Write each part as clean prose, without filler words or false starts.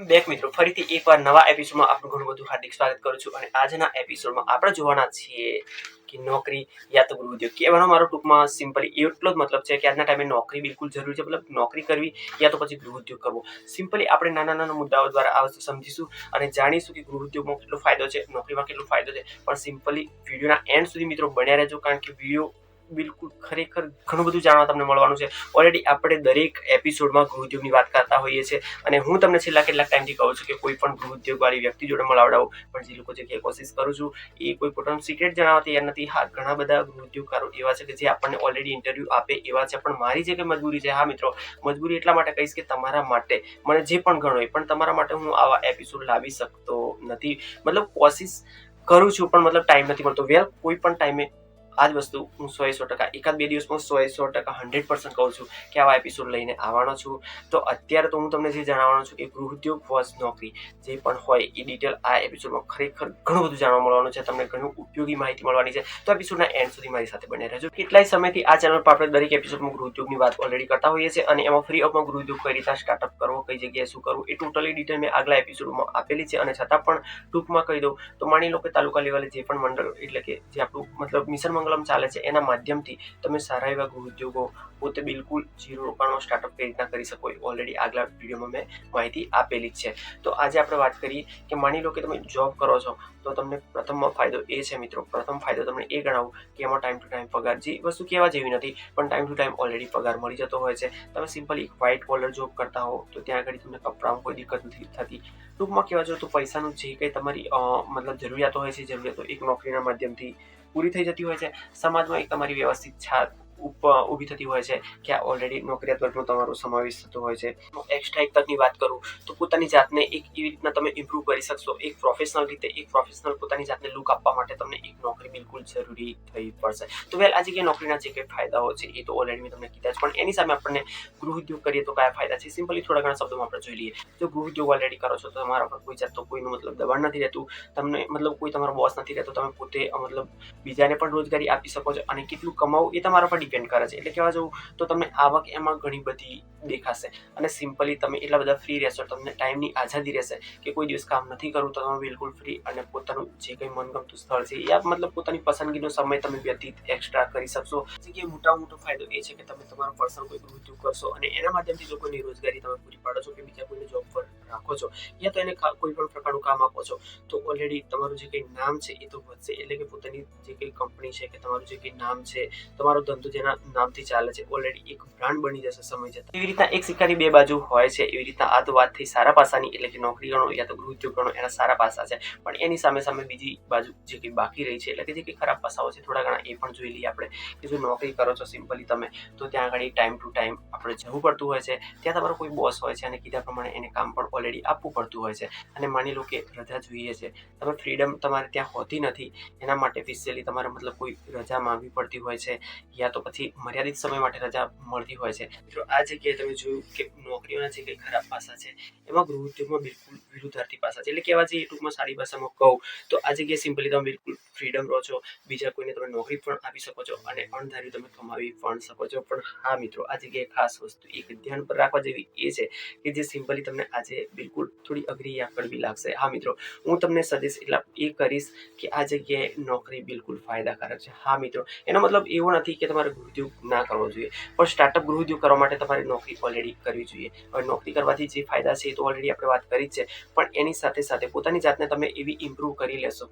Welcome back મિત્રો, ફરીથી એકવાર નવા એપિસોડમાં આપનું ઘણું બધું હાર્દિક સ્વાગત કરું છું. અને આજના એપિસોડમાં આપણે જોવાના છીએ કે નોકરી યા તો ગૃહ ઉદ્યોગ. કહેવાનો મારો ટૂંકમાં સિમ્પલી એટલો જ મતલબ છે કે આજના ટાઈમે નોકરી બિલકુલ જરૂરી છે. મતલબ નોકરી કરવી યા તો પછી ગૃહ ઉદ્યોગ કરવો. સિમ્પલી આપણે નાના નાના મુદ્દાઓ દ્વારા આ વસ્તુ સમજીશું અને જાણીશું કે ગૃહ ઉદ્યોગમાં કેટલો ફાયદો છે, નોકરીમાં કેટલો ફાયદો છે. પણ સિમ્પલી વિડીયોના એન્ડ સુધી મિત્રો બન્યા રહેજો, કારણ કે વિડીયો બિલકુલ ખરેખર ઘણું બધું જાણવા તમને મળવાનું છે. ઓલરેડી આપણે દરેક એપિસોડમાં ગૃહ ઉદ્યોગની વાત કરતા હોઈએ છીએ અને હું તમને છેલ્લા કેટલાક ટાઈમથી કહું છું કે કોઈ પણ ગૃહ ઉદ્યોગ વાળી વ્યક્તિ જોડે મળાવડાવો, પણ જે લોકો જગ્યાએ કોશિશ કરું છું એ કોઈ પોતાનું સિક્રેટ જણાવવા તૈયાર નથી. હા, ઘણા બધા ગૃહ ઉદ્યોગકારો એવા છે કે જે આપણને ઓલરેડી ઇન્ટરવ્યૂ આપે એવા છે, પણ મારી જે કંઈ મજબૂરી છે, હા મિત્રો, મજબૂરી એટલા માટે કહીશ કે તમારા માટે મને જે પણ ગણો પણ તમારા માટે હું આવા એપિસોડ લાવી શકતો નથી. મતલબ કોશિશ કરું છું પણ મતલબ ટાઈમ નથી મળતો. કોઈ પણ ટાઈમે આ જ વસ્તુ હું 100% એકાદ બે દિવસમાં 100% 100% કહું છું કે આવા એપિસોડ લઈને આવવાનો છું. તો અત્યારે તો હું તમને જે જણાવવાનો છું કે ગૃહ ઉદ્યોગ વર્સ નોકરી જે પણ હોય એ ડિટેલ આ એપિસોડમાં ખરેખર ઘણું બધું જાણવા મળવાનું છે. તમને ઘણું ઉપયોગી માહિતી મળવાની છે. તો એપિસોડના એન્ડ સુધી મારી સાથે બન્યા રહેજો. કેટલાય સમયથી આ ચેનલ પર આપણે દરેક એપિસોડમાં ગૃહ ઉદ્યોગની વાત ઓલરેડી કરતા હોઈએ છીએ અને એમાં ફ્રી ઓફમાં ગૃહ ઉદ્યોગ કઈ રીતે સ્ટાર્ટઅપ કરવો, કઈ જગ્યાએ શું કરવું એ ટોટલી ડિટેલ મેં આગલા એપિસોડમાં આપેલી છે. અને છતાં પણ ટૂંકમાં કહી દઉં તો માની લો કે તાલુકા લેવલે જે પણ મંડળ એટલે કે જે આપણું મતલબ મિશન મંગલમ ચાલે છે એના માધ્યમથી તમે સારા એવા ગૃહ ઉદ્યોગો પોતે બિલકુલ ઝીરો રોકાણમાં સ્ટાર્ટઅપ કઈ રીતના કરી શકો ઓલરેડી આગલા વિડીયોમાં મેં માહિતી આપેલી જ છે. તો આજે આપણે વાત કરીએ કે માની લો કે તમે જોબ કરો છો તો તમને પ્રથમ ફાયદો એ છે મિત્રો, પ્રથમ ફાયદો તમને એ ગણાવું કે એમાં ટાઈમ ટુ ટાઈમ પગાર, જે વસ્તુ કહેવા જેવી નથી પણ ટાઈમ ટુ ટાઈમ ઓલરેડી પગાર મળી જતો હોય છે. તમે સિમ્પલી વ્હાઇટ કોલર જોબ કરતા હો તો ત્યાં આગળ તમને કપડામાં કોઈ દિક્કત નથી થતી. ટૂંકમાં કહેવા જાવ તો પૈસાનું જે કંઈ તમારી મતલબ જરૂરિયાતો હોય છે, જરૂરિયાતો એક નોકરીના માધ્યમથી પૂરી થઈ જતી હોય છે. સમાજમાં એક તમારી વ્યવસ્થિત છાપ ઊભી થતી હોય છે કે આ ઓલરેડી નોકરિયાત વર્ગનો તમારો સમાવેશ થતો હોય છે. એક્સ્ટ્રા એક તકની વાત કરું તો પોતાની જાતને એક એવી રીતના તમે ઇમ્પ્રૂવ કરી શકશો, એક પ્રોફેશનલ રીતે, એક પ્રોફેશનલ પોતાની જાતને લુક આપવા માટે તમને એક નોકરી બિલકુલ જરૂરી થઈ પડશે. તો આ જગ્યાએ નોકરીના જે કંઈ ફાયદાઓ છે એ તો ઓલરેડી મેં તમને કીધા છે, પણ એની સામે આપણને ગૃહ ઉદ્યોગ કરીએ તો કયા ફાયદા છે સિમ્પલી થોડા ઘણા શબ્દોમાં આપણે જોઈ લઈએ. જો ગૃહ ઉદ્યોગ ઓલરેડી કરો છો તો તમારા પર કોઈ જાતનો કોઈનું મતલબ દબાણ નથી રહેતું, તમને મતલબ કોઈ તમારો બોસ નથી રહેતો, તમે પોતે મતલબ બીજાને પણ રોજગારી આપી શકો છો અને કેટલું કમાવું એ તમારા પર ડિપેન્ડ કરે છે. એટલે કહેવા જવું તો તમને આવક એમાં ઘણી બધી દેખાશે અને સિમ્પલી તમે એટલા બધા ફ્રી રહેશો, તમને ટાઈમની આઝાદી રહેશે કે કોઈ દિવસ કામ નથી કરવું તો તમે બિલકુલ ફ્રી અને પોતાનું જે કંઈ મનગમતું સ્થળ છે યા મતલબ પોતાની પસંદગીનો સમય તમે વ્યતીત એક્સ્ટ્રા કરી શકશો. જે મોટા મોટો ફાયદો એ છે કે તમે તમારો પર્સનલ કોઈ ગૃહ ઉદ્યોગ કરશો અને એના માધ્યમથી જો કોઈની રોજગારી તમે પૂરી પાડો છો કે બીજા કોઈને જોબ પર રાખો છો યા તો એને કોઈ પણ પ્રકારનું કામ આપો છો તો ઓલરેડી તમારું જે કંઈ નામ છે એ તો વધશે. એટલે કે પોતાની જે કંઈ કંપની છે કે તમારું જે કંઈ નામ છે, તમારો ધંધો જેના નામથી ચાલે છે ઓલરેડી એક બ્રાન્ડ બની જશે સમય જતાં. એવી રીતના એક સિક્કાની બે બાજુ હોય છે. એવી રીતના આ તો વાત થઈ સારા પાસાની, એટલે કે નોકરી ગણો યા તો ગૃહ ઉદ્યોગ ગણો એના સારા પાસા છે. પણ એની સામે સામે બીજી બાજુ જે કંઈ બાકી રહી છે એટલે કે જે કંઈ ખરાબ પાસાઓ છે થોડા ઘણા એ પણ જોઈ લઈએ આપણે. કે જો નોકરી કરો છો સિમ્પલી તમે તો ત્યાં આગળ ટાઈમ ટુ ટાઈમ આપણે જવું પડતું હોય છે. ત્યાં તમારો કોઈ બોસ હોય છે અને કીધા પ્રમાણે એને કામ પણ ઓલરેડી આપવું પડતું હોય છે. અને માની લો કે રજા જોઈએ છે, તમે ફ્રીડમ તમારે ત્યાં હોતી નથી, એના માટે સ્પેશિયલી તમારે મતલબ કોઈ રજા માંગવી પડતી હોય છે યા તો પછી મર્યાદિત સમય માટે રજા મળતી હોય છે. મિત્રો આ જગ્યાએ તમે જોયું કે નોકરીઓના જે કંઈ ખરાબ પાસા છે એમાં ગૃહ ઉદ્યોગમાં બિલકુલ વિરુદ્ધાર્થી પાસા છે. એટલે કહેવા જઈએ ટૂંકમાં સારી ભાષામાં કહું તો આ જગ્યાએ સિમ્પલી તમે બિલકુલ ફ્રીડમ રહો છો, બીજા કોઈને તમે નોકરી પણ આપી શકો છો અને અણધાર્યું તમે કમાવી પણ શકો છો. પણ હા મિત્રો, આ જગ્યાએ ખાસ વસ્તુ એક ધ્યાન પર રાખવા જેવી એ છે કે જે સિમ્પલી તમને આજે બિલકુલ થોડી અઘરી યા કડવી લાગશે. હા મિત્રો, હું તમને સજેસ્ટ એટલા એ કરીશ કે આ જગ્યાએ નોકરી બિલકુલ ફાયદાકારક છે. હા મિત્રો, એનો મતલબ એવો નથી કે તમારે ગૃહ ઉદ્યોગ ના કરવો જોઈએ, પણ સ્ટાર્ટઅપ ગૃહ ઉદ્યોગ કરવા માટે તમારે નોકરી ઓલરેડી કરવી જોઈએ. હવે નોકરી કરવાથી જે ફાયદા છે એ તો ઓલરેડી આપણે વાત કરી જ છે, પણ એની સાથે સાથે પોતાની જાતને તમે એવી ઇમ્પ્રૂવ કરી લેશો,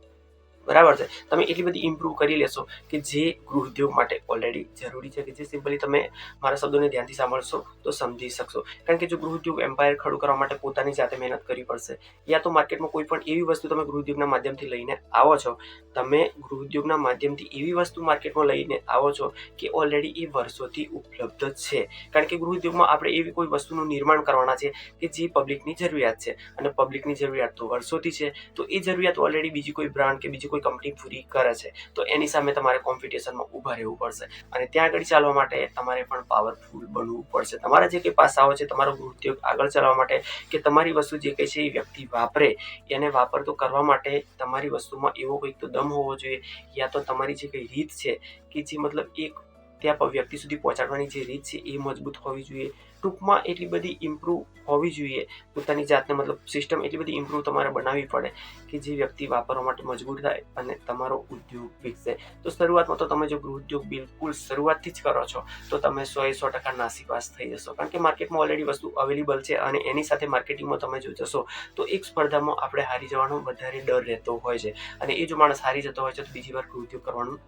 બરાબર છે, તમે એટલી બધી ઇમ્પ્રૂવ કરી લેશો કે જે ગૃહ ઉદ્યોગ માટે ઓલરેડી જરૂરી છે, કે જે સિમ્પલી તમે મારા શબ્દોને ધ્યાનથી સાંભળશો તો સમજી શકશો. કારણ કે જો ગૃહ ઉદ્યોગ એમ્પાયર ખડું કરવા માટે પોતાની જાતે મહેનત કરવી પડશે યા તો માર્કેટમાં કોઈ પણ એવી વસ્તુ તમે ગૃહ ઉદ્યોગના માધ્યમથી લઈને આવો છો, તમે ગૃહ ઉદ્યોગના માધ્યમથી એવી વસ્તુ માર્કેટમાં લઈને આવો છો કે ઓલરેડી એ વર્ષોથી ઉપલબ્ધ છે. કારણ કે ગૃહ ઉદ્યોગમાં આપણે એવી કોઈ વસ્તુનું નિર્માણ કરવાના છે કે જે પબ્લિકની જરૂરિયાત છે અને પબ્લિકની જરૂરિયાત તો વર્ષોથી છે. તો એ જરૂરિયાત ઓલરેડી બીજી કોઈ બ્રાન્ડ કે બીજી કોઈ કંપની પૂરી કરે છે, તો એની સામે તમારે કોમ્પિટિશનમાં ઊભા રહેવું પડશે અને ત્યાં આગળ ચાલવા માટે તમારે પણ પાવરફુલ બનવું પડશે. તમારા જે કંઈ પાસાઓ છે તમારો ગૃહ ઉદ્યોગ આગળ ચલાવવા માટે કે તમારી વસ્તુ જે કંઈ છે એ વ્યક્તિ વાપરે, એને વાપરતો કરવા માટે તમારી વસ્તુમાં એવો કંઈક તો દમ હોવો જોઈએ યા તો તમારી જે કંઈ રીત છે કે જે મતલબ એક ત્યાં વ્યક્તિ સુધી પહોંચાડવાની જે રીત છે એ મજબૂત હોવી જોઈએ. ટૂંકમાં એટલી બધી ઇમ્પ્રૂવ હોવી જોઈએ પોતાની જાતને, મતલબ સિસ્ટમ એટલી બધી ઇમ્પ્રૂવ તમારે બનાવવી પડે કે જે વ્યક્તિ વાપરવા માટે મજબૂર થાય અને તમારો ઉદ્યોગ વિકસે. તો શરૂઆતમાં તો તમે જો ગૃહ ઉદ્યોગ બિલકુલ શરૂઆતથી જ કરો છો તો તમે 100% નાસીપાસ થઈ જશો, કારણ કે માર્કેટમાં ઓલરેડી વસ્તુ અવેલેબલ છે અને એની સાથે માર્કેટિંગમાં તમે જો જશો તો એક સ્પર્ધામાં આપણે હારી જવાનો વધારે ડર રહેતો હોય છે, અને એ જો માણસ હારી જતો હોય છે તો બીજી વાર ગૃહ ઉદ્યોગ કરવાનું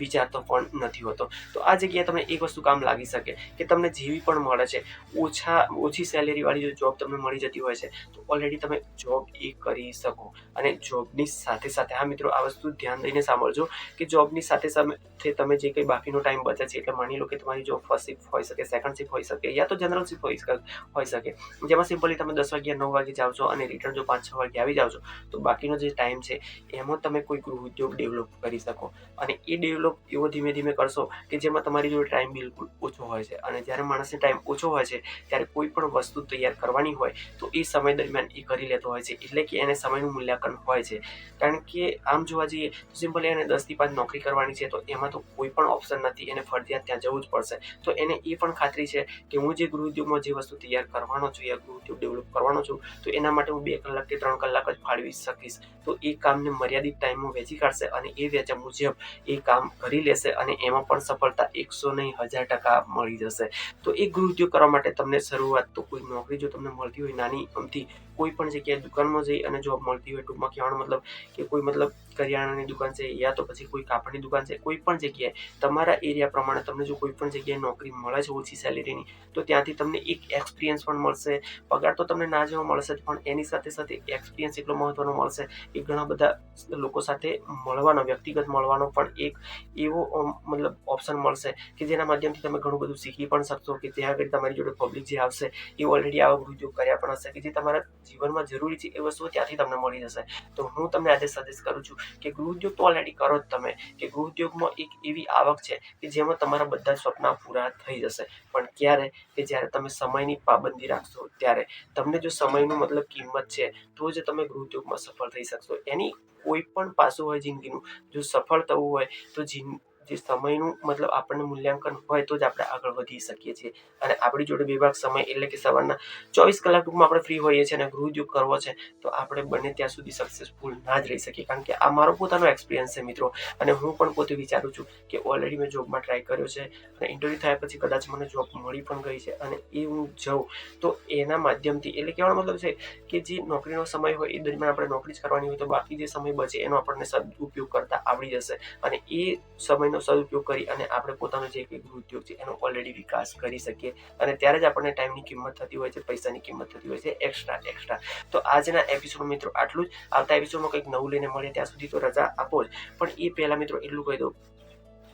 વિચારતો પણ નથી હોતો. તો આ જગ્યાએ તમને એક વસ્તુ કામ લાગી શકે કે તમને જેવી પણ મળે છે, ઓછી સેલેરી વાળી જો જોબ તમને મળી જતી હોય છે તો ઓલરેડી તમે જોબ એ કરી શકો. અને જોબની સાથે સાથે, હા મિત્રો, આ વસ્તુ ધ્યાન દઈને સાંભળજો કે જોબની સાથે સાથે તમે જે કંઈ બાકીનો ટાઈમ બચે છે, એટલે માની લો કે તમારી જોબ ફર્સ્ટ શિફ્ટ હોઈ શકે, સેકન્ડ શિફ્ટ હોઈ શકે, યા તો જનરલ શિફ્ટ હોઈ શકે, જેમાં સિમ્પલી તમે 10 વાગ્યા 9 વાગે જાઓ છો અને રિટર્ન જો 5-6 વાગે આવી જાઓ છો, તો બાકીનો જે ટાઈમ છે એમાં તમે કોઈ ગૃહ ઉદ્યોગ ડેવલપ કરી શકો. અને એ ડેવલપ એવો ધીમે ધીમે કરશો કે જેમાં તમારી જોડે ટાઈમ બિલકુલ ઓછો હોય છે, અને જ્યારે માણસને ટાઈમ ઓછો હોય છે ત્યારે કોઈ પણ વસ્તુ તૈયાર કરવાની હોય તો એ સમય દરમિયાન એ કરી લેતો હોય છે, એટલે કે એને સમયનું મૂલ્યાંકન હોય છે. કારણ કે આમ જોવા જઈએ તો સિમ્પલી એને 10 થી 5 નોકરી કરવાની છે તો એમાં તો કોઈ પણ ઓપ્શન નથી, એને ફરજિયાત ત્યાં જવું જ પડશે. તો એને એ પણ ખાતરી છે કે હું જે ગૃહ ઉદ્યોગમાં જે વસ્તુ તૈયાર કરવાનો છું યા ગૃહ ઉદ્યોગ ડેવલપ કરવાનો છું તો એના માટે હું 2 કલાક કે 3 કલાક જ ફાળવી શકીશ. તો એ કામને મર્યાદિત ટાઈમમાં વહેંચી કાઢશે અને એ વેચા મુજબ એ કામ કરી લેશે, અને એમાં પણ સફળતા 100 નહીં 1000% મળી જશે. તો એ ગૃહ ઉદ્યોગ કરવા માટે તમને શરૂઆત તો કોઈ નોકરી જો તમને મળતી હોય નાની અમથી, કોઈ પણ જગ્યાએ દુકાનમાં જઈ અને જોબ મળતી હોય, ટૂંકમાં કહેવાનો મતલબ કે કોઈ મતલબ કરિયાણાની દુકાન છે યા તો પછી કોઈ કાપડની દુકાન છે, કોઈ પણ જગ્યાએ તમારા એરિયા પ્રમાણે તમને જો કોઈ પણ જગ્યાએ નોકરી મળે છે ઓછી સેલેરીની, તો ત્યાંથી તમને એક એક્સપિરિયન્સ પણ મળશે. પગાર તો તમને ના જેવો મળશે પણ એની સાથે સાથે એક્સપિરિયન્સ એટલો મહત્વનો મળશે કે ઘણા બધા લોકો સાથે મળવાનો, વ્યક્તિગત મળવાનો પણ એક એવો મતલબ ઓપ્શન મળશે કે જેના માધ્યમથી તમે ઘણું બધું શીખી પણ શકશો, કે ત્યાં આગળ તમારી જોડે પબ્લિક જે આવશે એ ઓલરેડી આવા ગૃહ ઉદ્યોગ કર્યા પણ હશે કે જે તમારા જીવનમાં જરૂરી છે એ વસ્તુઓ ત્યાંથી તમને મળી જશે. તો હું તમને આજે સજેસ્ટ કરું છું કે ગૃહ ઉદ્યોગ તો ઓલરેડી કરો જ તમે, કે ગૃહ ઉદ્યોગમાં એક એવી આવક છે કે જેમાં તમારા બધા સ્વપ્ના પૂરા થઈ જશે. પણ ક્યારે? કે જ્યારે તમે સમયની પાબંદી રાખશો ત્યારે. તમને જો સમયનું મતલબ કિંમત છે તો જ તમે ગૃહ ઉદ્યોગમાં સફળ થઈ શકશો. એની કોઈ પણ પાસું હોય જિંદગીનું, જો સફળ થવું હોય તો જે સમયનું મતલબ આપણને મૂલ્યાંકન હોય તો જ આપણે આગળ વધી શકીએ છીએ. અને આપણી જોડે બેભાગ સમય એટલે કે સવારના 24 કલાક ટૂંકમાં આપણે ફ્રી હોઈએ છીએ અને ગૃહ ઉદ્યોગ કરવો છે તો આપણે બને ત્યાં સુધી સક્સેસફુલ ના જ રહી શકીએ. કારણ કે આ મારો પોતાનો એક્સપિરિયન્સ છે મિત્રો, અને હું પણ પોતે વિચારું છું કે ઓલરેડી મેં જોબમાં ટ્રાય કર્યો છે અને ઇન્ટરવ્યૂ થયા પછી કદાચ મને જોબ મળી પણ ગઈ છે, અને એ હું જઉં તો એના માધ્યમથી, એટલે કહેવાનો મતલબ છે કે જે નોકરીનો સમય હોય એ દરમિયાન આપણે નોકરી જ કરવાની હોય તો બાકી જે સમય બચે એનો આપણને સદુપયોગ કરતા આવડી જશે, અને એ સમયનો સદુપયોગ કરી અને આપણે પોતાનો જે કંઈ ગૃહ ઉદ્યોગ છે એનો ઓલરેડી વિકાસ કરી શકીએ. અને ત્યારે જ આપણને ટાઈમની કિંમત થતી હોય છે, પૈસાની કિંમત થતી હોય છે એક્સ્ટ્રા. તો આજના એપિસોડ મિત્રો આટલું જ. આવતા એપિસોડમાં કંઈક નવું લઈને મળીએ, ત્યાં સુધી તો રજા આપો જ. પણ એ પહેલા મિત્રો એટલું કહી દઉં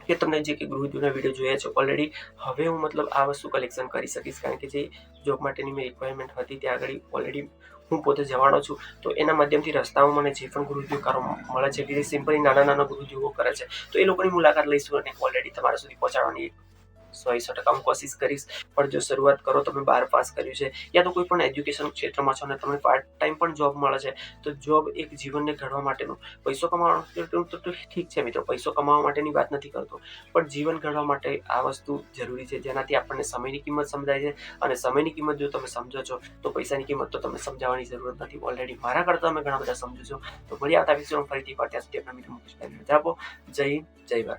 કે તમને જે કે ગૃહ ઉદ્યોગના વિડીયો જોયા છે ઓલરેડી, હવે હું મતલબ આ વસ્તુ કલેક્શન કરી શકીશ, કારણ કે જે જોબ માટેની મેં રિક્વાયરમેન્ટ હતી ત્યાં આગળ ઓલરેડી હું પોતે જવાનો છું. તો એના માધ્યમથી રસ્તામાં મને જે પણ ગૃહ ઉદ્યોગકારો મળે છે કે જે સિમ્પલી નાના ગૃહ ઉદ્યોગો કરે છે તો એ લોકોની મુલાકાત લઈશું અને ઓલરેડી તમારા સુધી પહોંચાડવાની 100% હું કોશિશ કરીશ. પણ જો શરૂઆત કરો, તમે 12 પાસ કર્યું છે યા તો કોઈ પણ એજ્યુકેશન ક્ષેત્રમાં છો અને તમને પાર્ટ ટાઈમ પણ જોબ મળે છે, તો જોબ એક જીવનને ઘડવા માટેનું, પૈસો કમાવાનો તો ઠીક છે મિત્રો, પૈસો કમાવા માટેની વાત નથી કરતો, પણ જીવન ઘડવા માટે આ વસ્તુ જરૂરી છે, જેનાથી આપણને સમયની કિંમત સમજાય છે. અને સમયની કિંમત જો તમે સમજો છો તો પૈસાની કિંમત તો તમને સમજાવવાની જરૂરત નથી, ઓલરેડી મારા કરતા તમે ઘણા બધા સમજો છો. તો મળ્યા આવતા વિષયો ફરીથી પર, ત્યાં સુધી આપણા મિત્રો મુકેશભાઈને રજા આપો. જય હિન્દ, જય ભારત.